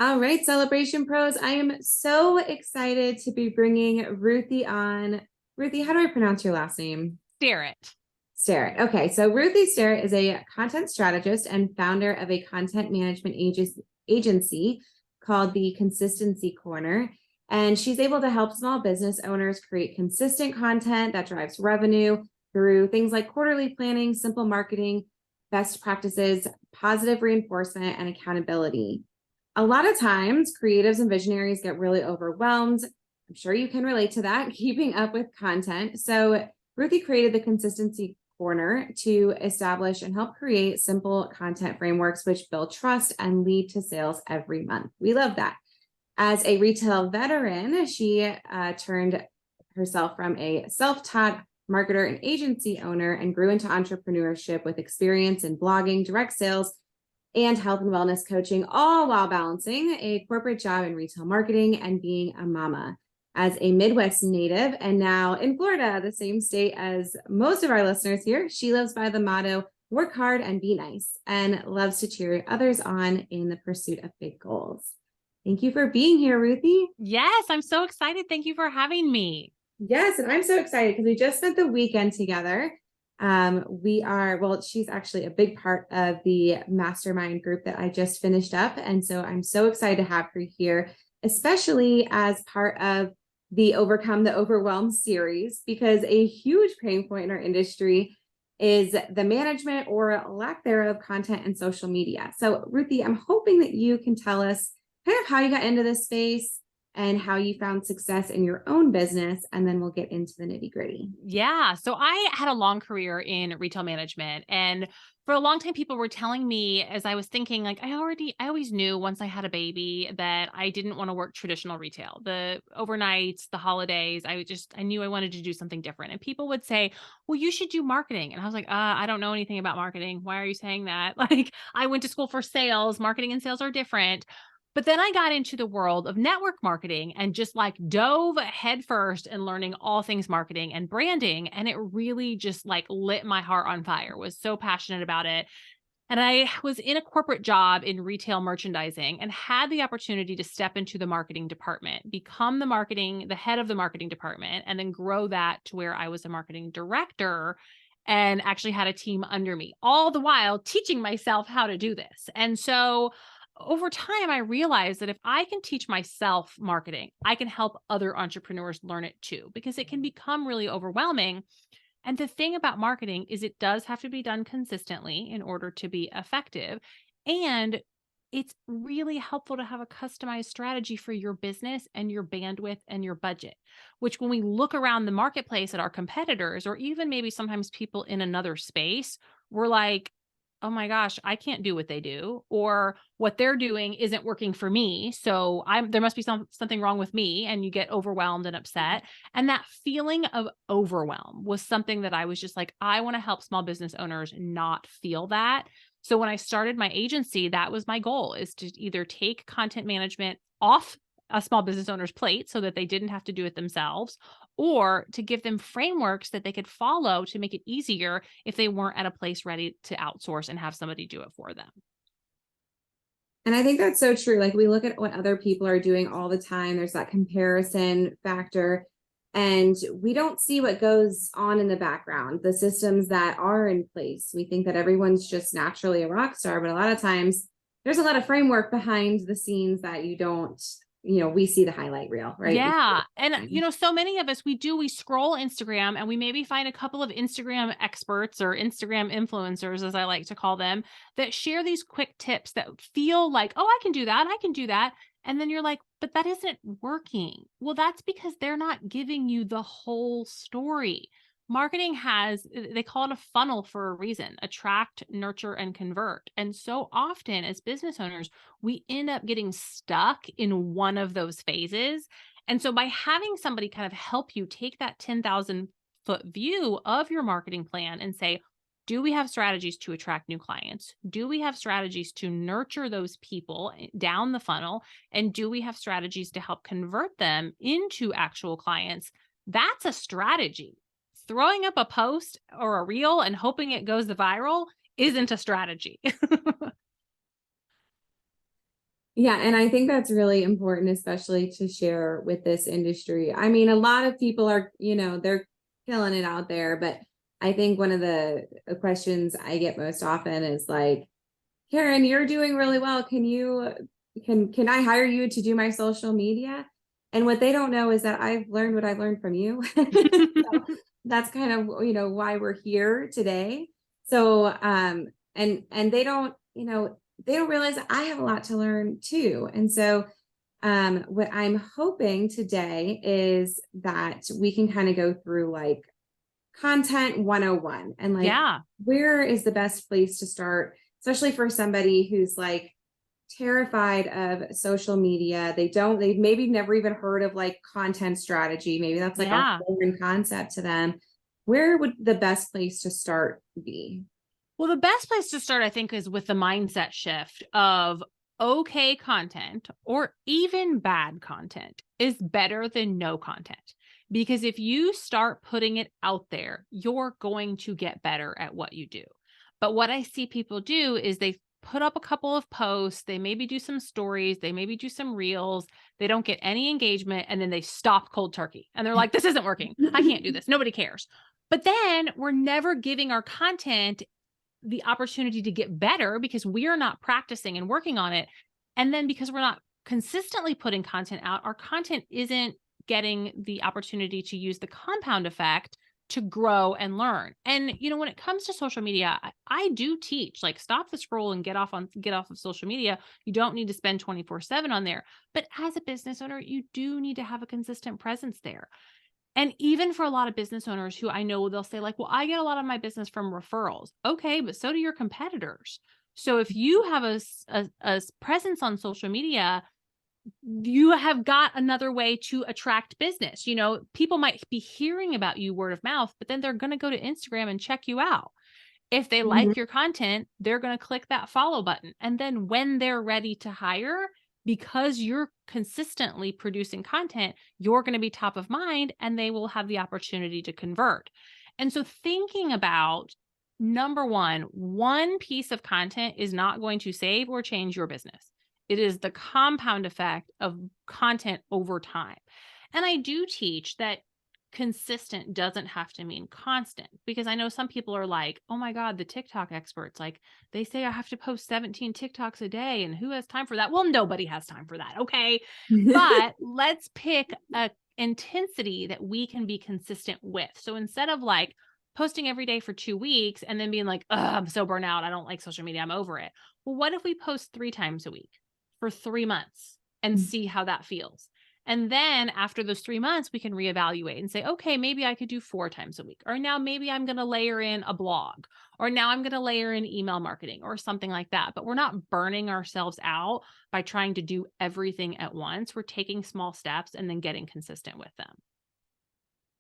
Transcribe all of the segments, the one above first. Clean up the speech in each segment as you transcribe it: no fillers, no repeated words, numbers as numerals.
All right, Celebration Pros. I am so excited to be bringing Ruthie on. Ruthie, how do I pronounce your last name? Sterrett. Sterrett. Okay, so Ruthie Sterrett is a content strategist and founder of a content management agency called the Consistency Corner. And she's able to help small business owners create consistent content that drives revenue through things like quarterly planning, simple marketing, best practices, positive reinforcement, and accountability. A lot of times, creatives and visionaries get really overwhelmed. I'm sure you can relate to that, keeping up with content. So, Ruthie created the Consistency Corner to establish and help create simple content frameworks which build trust and lead to sales every month. We love that. As a retail veteran, she turned herself from a self-taught marketer and agency owner and grew into entrepreneurship with experience in blogging, direct sales, and health and wellness coaching, all while balancing a corporate job in retail marketing and being a mama. As a Midwest native and now in Florida, the same state as most of our listeners here, she lives by the motto, work hard and be nice, and loves to cheer others on in the pursuit of big goals. Thank you for being here, Ruthie. Yes, I'm so excited. Thank you for having me. Yes, and I'm so excited because we just spent the weekend together. She's actually a big part of the mastermind group that I just finished up. And so I'm so excited to have her here, especially as part of the Overcome the Overwhelm series, because a huge pain point in our industry is the management or lack thereof content and social media. So Ruthie, I'm hoping that you can tell us kind of how you got into this space and how you found success in your own business. And then we'll get into the nitty gritty. Yeah. So I had a long career in retail management. And for a long time, people were telling me as I was thinking, like, I always knew once I had a baby that I didn't want to work traditional retail, the overnights, the holidays. I knew I wanted to do something different. And people would say, well, you should do marketing. And I was like, I don't know anything about marketing. Why are you saying that? Like, I went to school for sales. Marketing and sales are different. But then I got into the world of network marketing and just like dove headfirst in learning all things marketing and branding. And it really just like lit my heart on fire, was so passionate about it. And I was in a corporate job in retail merchandising and had the opportunity to step into the marketing department, become the head of the marketing department, and then grow that to where I was a marketing director and actually had a team under me, all the while teaching myself how to do this. And so over time, I realized that if I can teach myself marketing, I can help other entrepreneurs learn it too, because it can become really overwhelming. And the thing about marketing is it does have to be done consistently in order to be effective. And it's really helpful to have a customized strategy for your business and your bandwidth and your budget, which when we look around the marketplace at our competitors, or even maybe sometimes people in another space, we're like, oh my gosh, I can't do what they do, or what they're doing isn't working for me. So there must be something wrong with me. And you get overwhelmed and upset. And that feeling of overwhelm was something that I was just like, I want to help small business owners not feel that. So when I started my agency, that was my goal, is to either take content management off a small business owner's plate so that they didn't have to do it themselves, or to give them frameworks that they could follow to make it easier if they weren't at a place ready to outsource and have somebody do it for them. And I think that's so true. Like we look at what other people are doing all the time. There's that comparison factor, and we don't see what goes on in the background, the systems that are in place. We think that everyone's just naturally a rock star, but a lot of times there's a lot of framework behind the scenes that you don't, we see the highlight reel, right? Yeah. And, so many of us, we scroll Instagram and we maybe find a couple of Instagram experts or Instagram influencers, as I like to call them, that share these quick tips that feel like, oh, I can do that. I can do that. And then you're like, but that isn't working. Well, that's because they're not giving you the whole story. Marketing they call it a funnel for a reason: attract, nurture, and convert. And so often as business owners, we end up getting stuck in one of those phases. And so by having somebody kind of help you take that 10,000-foot view of your marketing plan and say, do we have strategies to attract new clients? Do we have strategies to nurture those people down the funnel? And do we have strategies to help convert them into actual clients? That's a strategy. Throwing up a post or a reel and hoping it goes viral isn't a strategy. Yeah, and I think that's really important, especially to share with this industry. I mean, a lot of people are, they're killing it out there, but I think one of the questions I get most often is like, Carin, you're doing really well. Can I hire you to do my social media? And what they don't know is that I've learned what I've learned from you. So that's kind of, why we're here today. So and they don't realize that I have a lot to learn too. And so what I'm hoping today is that we can kind of go through like content 101 and like Yeah. where is the best place to start, especially for somebody who's like terrified of social media. They've maybe never even heard of like content strategy. Maybe that's like a Yeah. foreign concept to them. Where would the best place to start be? Well, the best place to start, I think, is with the mindset shift of okay content or even bad content is better than no content. Because if you start putting it out there, you're going to get better at what you do. But what I see people do is they put up a couple of posts, they maybe do some stories, they maybe do some reels, they don't get any engagement, and then they stop cold turkey. And they're like, this isn't working. I can't do this. Nobody cares. But then we're never giving our content the opportunity to get better because we are not practicing and working on it. And then because we're not consistently putting content out, our content isn't getting the opportunity to use the compound effect to grow and learn. And when it comes to social media, I do teach like stop the scroll and get off of social media. You don't need to spend 24/7 on there. But as a business owner, you do need to have a consistent presence there. And even for a lot of business owners who I know, they'll say like, well, I get a lot of my business from referrals. Okay, but so do your competitors. So if you have a presence on social media, you have got another way to attract business. People might be hearing about you word of mouth, but then they're going to go to Instagram and check you out. If they Mhm. like your content, they're going to click that follow button. And then when they're ready to hire, because you're consistently producing content, you're going to be top of mind and they will have the opportunity to convert. And so thinking about number one piece of content is not going to save or change your business. It is the compound effect of content over time. And I do teach that consistent doesn't have to mean constant, because I know some people are like, oh my God, the TikTok experts, like they say I have to post 17 TikToks a day and who has time for that? Well, nobody has time for that. Okay. But let's pick a intensity that we can be consistent with. So instead of like posting every day for 2 weeks and then being like, oh, I'm so burnt out, I don't like social media, I'm over it. Well, what if we post 3 times a week for 3 months and see how that feels? And then after those 3 months, we can reevaluate and say, okay, maybe I could do 4 times a week. Or now maybe I'm going to layer in a blog. Or now I'm going to layer in email marketing or something like that. But we're not burning ourselves out by trying to do everything at once. We're taking small steps and then getting consistent with them.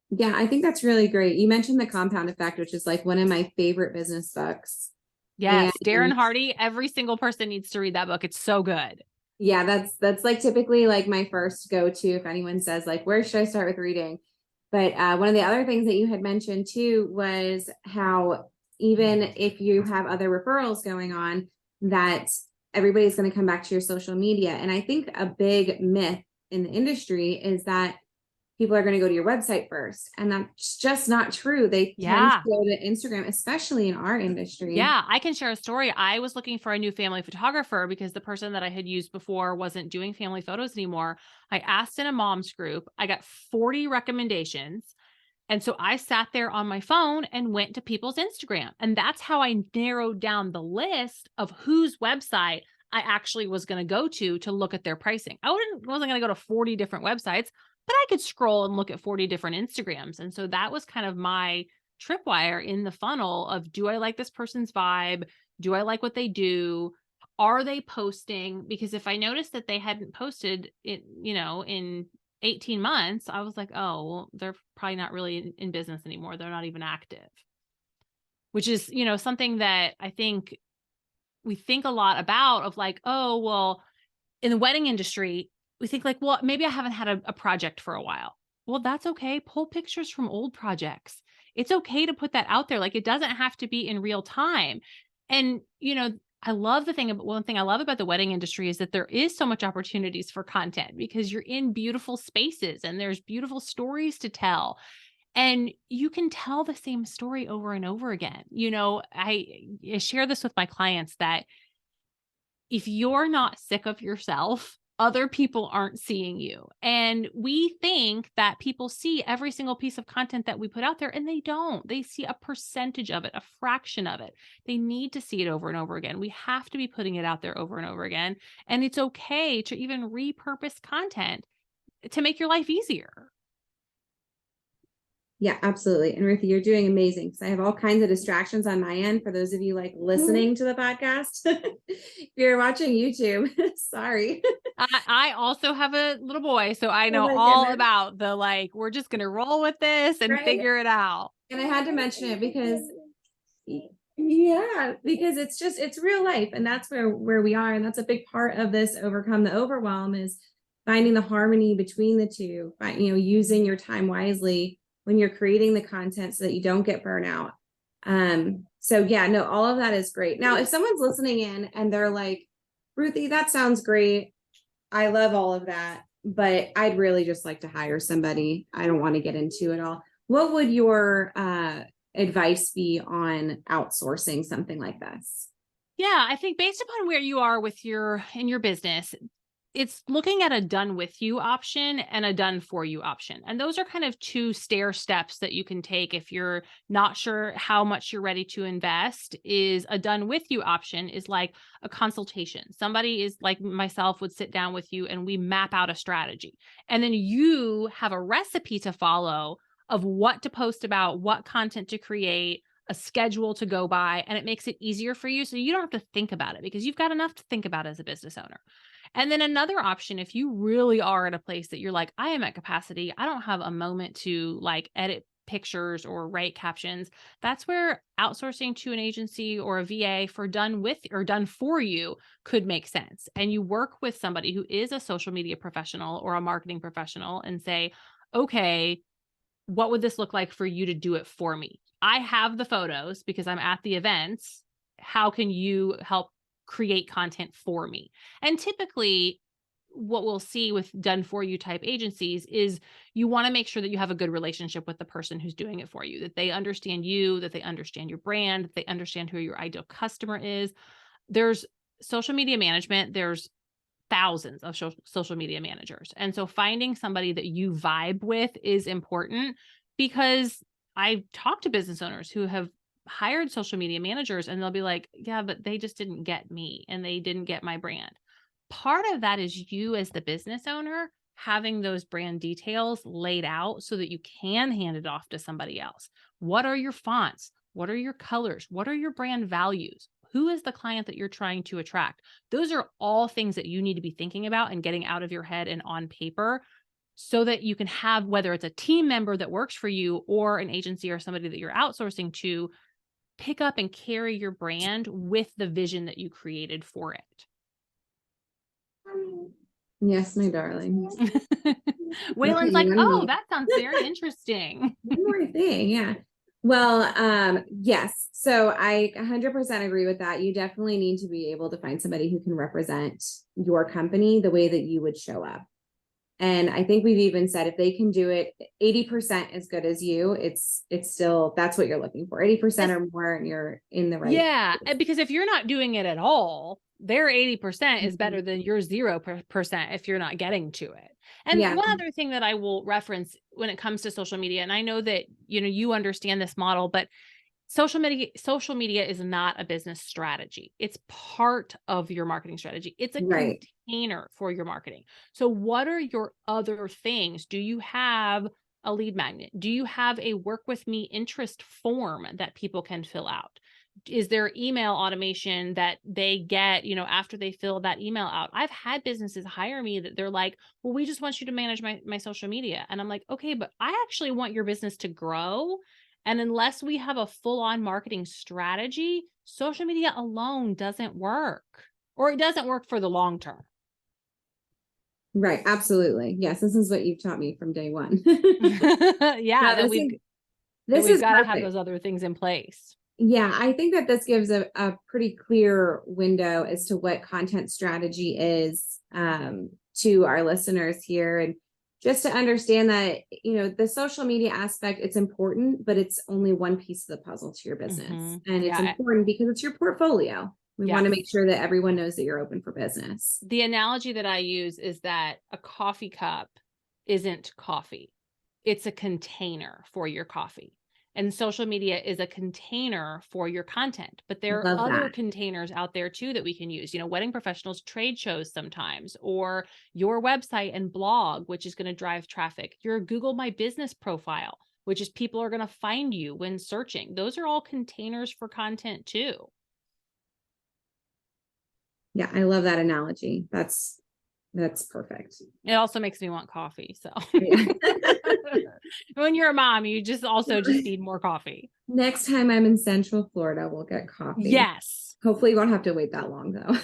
Yeah, I think that's really great. You mentioned the compound effect, which is like one of my favorite business books. And Yes, Darren Hardy, every single person needs to read that book. It's so good. yeah, that's like typically like my first go-to if anyone says like, where should I start with reading? But one of the other things that you had mentioned too was how even if you have other referrals going on, that everybody's going to come back to your social media. And I think a big myth in the industry is that people are going to go to your website first. And that's just not true. They tend to Yeah. go to Instagram, especially in our industry. Yeah, I can share a story. I was looking for a new family photographer because the person that I had used before wasn't doing family photos anymore. I asked in a mom's group. I got 40 recommendations. And so I sat there on my phone and went to people's Instagram. And that's how I narrowed down the list of whose website I actually was going to go to look at their pricing. Wasn't going to go to 40 different websites, but I could scroll and look at 40 different Instagrams. And so that was kind of my tripwire in the funnel of, do I like this person's vibe? Do I like what they do? Are they posting? Because if I noticed that they hadn't posted it, in 18 months, I was like, oh, well, they're probably not really in business anymore. They're not even active, which is, something that I think we think a lot about of like, oh, well, in the wedding industry, we think like, well, maybe I haven't had a project for a while. Well, that's okay. Pull pictures from old projects. It's okay to put that out there. Like it doesn't have to be in real time. And, one thing I love about the wedding industry is that there is so much opportunities for content because you're in beautiful spaces and there's beautiful stories to tell. And you can tell the same story over and over again. I share this with my clients that if you're not sick of yourself, other people aren't seeing you. And we think that people see every single piece of content that we put out there, and they don't. They see a percentage of it, a fraction of it. They need to see it over and over again. We have to be putting it out there over and over again. And it's okay to even repurpose content to make your life easier. Yeah, absolutely. And Ruthie, you're doing amazing because I have all kinds of distractions on my end for those of you like listening to the podcast. If you're watching YouTube, sorry. I also have a little boy, so I Oh know my all goodness. about the we're just going to roll with this and Right? figure it out. And I had to mention it because yeah, because it's real life, and that's where we are. And that's a big part of this overcome the overwhelm is finding the harmony between the two, using your time wisely when you're creating the content so that you don't get burnout. So yeah, no, all of that is great. Now, if someone's listening in and they're like, Ruthie, that sounds great. I love all of that, but I'd really just like to hire somebody. I don't want to get into it all. What would your advice be on outsourcing something like this? Yeah, I think based upon where you are in your business, it's looking at a done with you option and a done for you option. And those are kind of two stair steps that you can take if you're not sure how much you're ready to invest. Is a done with you option is like a consultation. Somebody is like myself would sit down with you and we map out a strategy. And then you have a recipe to follow of what to post about, what content to create, a schedule to go by, and it makes it easier for you. So you don't have to think about it because you've got enough to think about as a business owner. And then another option, if you really are at a place that you're like, I am at capacity, I don't have a moment to edit pictures or write captions, that's where outsourcing to an agency or a VA for done with or done for you could make sense. And you work with somebody who is a social media professional or a marketing professional and say, okay, what would this look like for you to do it for me? I have the photos because I'm at the events. How can you help create content for me? And typically what we'll see with done for you type agencies is you want to make sure that you have a good relationship with the person who's doing it for you, that they understand you, that they understand your brand, that they understand who your ideal customer is. There's social media management. There's thousands of social media managers. And so finding somebody that you vibe with is important because I talk to business owners who have hired social media managers and they'll be like, yeah, but they just didn't get me and they didn't get my brand. Part of that is you as the business owner having those brand details laid out so that you can hand it off to somebody else. What are your fonts? What are your colors? What are your brand values? Who is the client that you're trying to attract? Those are all things that you need to be thinking about and getting out of your head and on paper so that you can have, whether it's a team member that works for you or an agency or somebody that you're outsourcing to, pick up and carry your brand with the vision that you created for it. Yes, my darling. Waylon's like, oh, that sounds very interesting. One more thing, yeah. Well, yes. So I 100% agree with that. You definitely need to be able to find somebody who can represent your company the way that you would show up. And I think we've even said if they can do it 80% as good as you, it's still, that's what you're looking for. 80% or more and you're in the right. Yeah. Because if you're not doing it at all, their 80% is better than your 0% if you're not getting to it. And one other thing that I will reference when it comes to social media, and I know that, you understand this model, but social media is not a business strategy. It's part of your marketing strategy. It's a container for your marketing. So what are your other things? Do you have a lead magnet? Do you have a work with me interest form that people can fill out? Is there email automation that they get, after they fill that email out? I've had businesses hire me that they're like, well, we just want you to manage my social media. And I'm like, okay, but I actually want your business to grow. And unless we have a full-on marketing strategy, social media alone doesn't work, or it doesn't work for the long term. Right. Absolutely. Yes. This is what you've taught me from day one. Yeah. No, We've got to have those other things in place. Yeah, I think that this gives a pretty clear window as to what content strategy is, to our listeners here. And just to understand that, the social media aspect, it's important, but it's only one piece of the puzzle to your business. And it's Yeah. important because it's your portfolio. We want to Yes. make sure that everyone knows that you're open for business. The analogy that I use is that a coffee cup isn't coffee. It's a container for your coffee. And social media is a container for your content. But there are Love other that. containers out there too that we can use, wedding professionals, trade shows sometimes, or your website and blog, which is going to drive traffic, your Google My Business profile, which is people are going to find you when searching. Those are all containers for content too. Yeah, I love that analogy. That's perfect. It also makes me want coffee. So Yeah. when you're a mom, you just need more coffee. Next time I'm in Central Florida, we'll get coffee. Yes. Hopefully you won't have to wait that long though.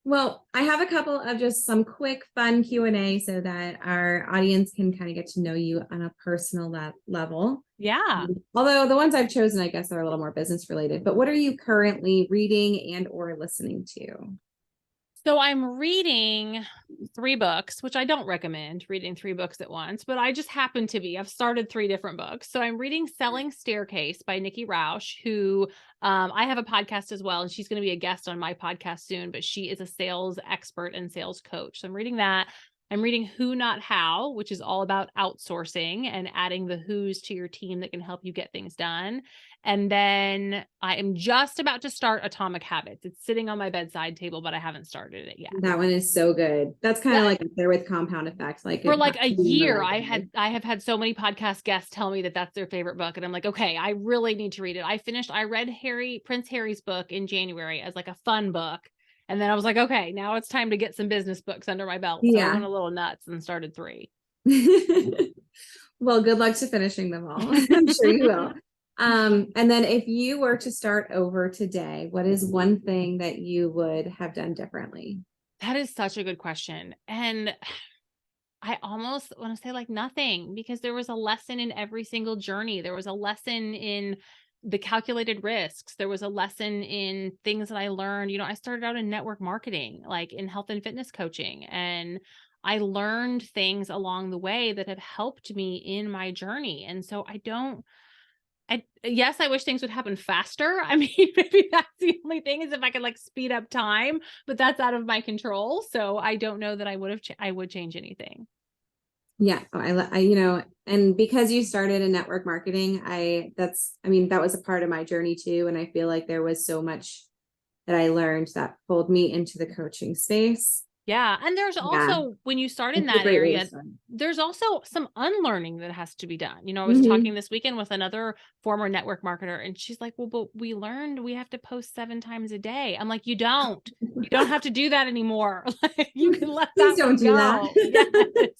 Well, I have a couple of just some quick fun Q&A so that our audience can kind of get to know you on a personal level. Yeah. Although the ones I've chosen, I guess, are a little more business related. But what are you currently reading and or listening to? So I'm reading 3 books, which I don't recommend reading 3 books at once, but I just happen to be. I've started 3 different books. So I'm reading Selling Staircase by Nikki Rausch, who I have a podcast as well, and she's going to be a guest on my podcast soon, but she is a sales expert and sales coach. So I'm reading that. I'm reading Who Not How, which is all about outsourcing and adding the who's to your team that can help you get things done. And then I am just about to start Atomic Habits. It's sitting on my bedside table, but I haven't started it yet. That one is so good. That's kind of like up there with Compound Effect. Like for like a year, I have had so many podcast guests tell me that that's their favorite book, and I'm like, okay, I really need to read it. I read Prince Harry's book in January as like a fun book. And then I was like, okay, now it's time to get some business books under my belt. So I went a little nuts and started 3. Well, good luck to finishing them all. I'm sure you will. And then if you were to start over today, what is one thing that you would have done differently? That is such a good question. And I almost want to say like nothing, because there was a lesson in every single journey. There was a lesson in the calculated risks. There was a lesson in things that I learned. I started out in network marketing, like in health and fitness coaching, and I learned things along the way that have helped me in my journey. And so yes, I wish things would happen faster. I mean, maybe that's the only thing, is if I could like speed up time, but that's out of my control. So I don't know that I would change anything. Yeah. And because you started in network marketing, that was a part of my journey too. And I feel like there was so much that I learned that pulled me into the coaching space. Yeah. And there's also, when you start in that area, there's also some unlearning that has to be done. I was talking this weekend with another former network marketer, and she's like, well, but we learned we have to post 7 times a day. I'm like, you don't have to do that anymore. Like, you can let that one go. Yes.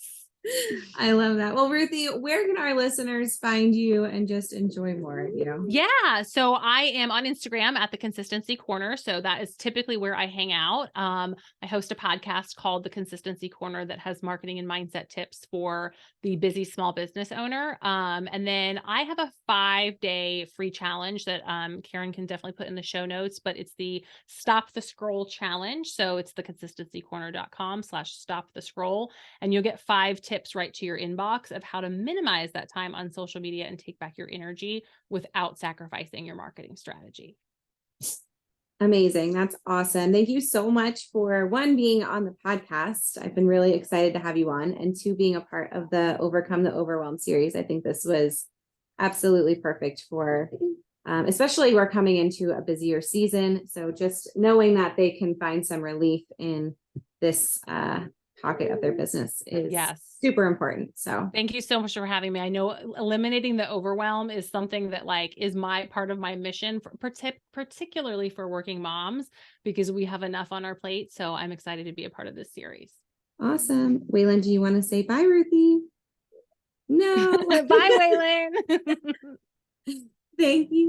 I love that. Well, Ruthie, where can our listeners find you and just enjoy more of you? Yeah. So I am on Instagram at the Consistency Corner. So that is typically where I hang out. I host a podcast called The Consistency Corner that has marketing and mindset tips for the busy small business owner. And then I have a 5-day free challenge that Carin can definitely put in the show notes, but it's the Stop the Scroll Challenge. So it's theconsistencycorner.com/stop the scroll. And you'll get 5 tips right to your inbox of how to minimize that time on social media and take back your energy without sacrificing your marketing strategy. Amazing. That's awesome. Thank you so much for, 1, being on the podcast. I've been really excited to have you on, and 2, being a part of the Overcome the Overwhelm series. I think this was absolutely perfect for, especially we're coming into a busier season. So just knowing that they can find some relief in this pocket of their business is super important. So thank you so much for having me. I know eliminating the overwhelm is something that is my part of my mission, particularly for working moms, because we have enough on our plate. So I'm excited to be a part of this series. Awesome. Waylon, do you want to say bye, Ruthie? No. Bye, Waylon. Thank you.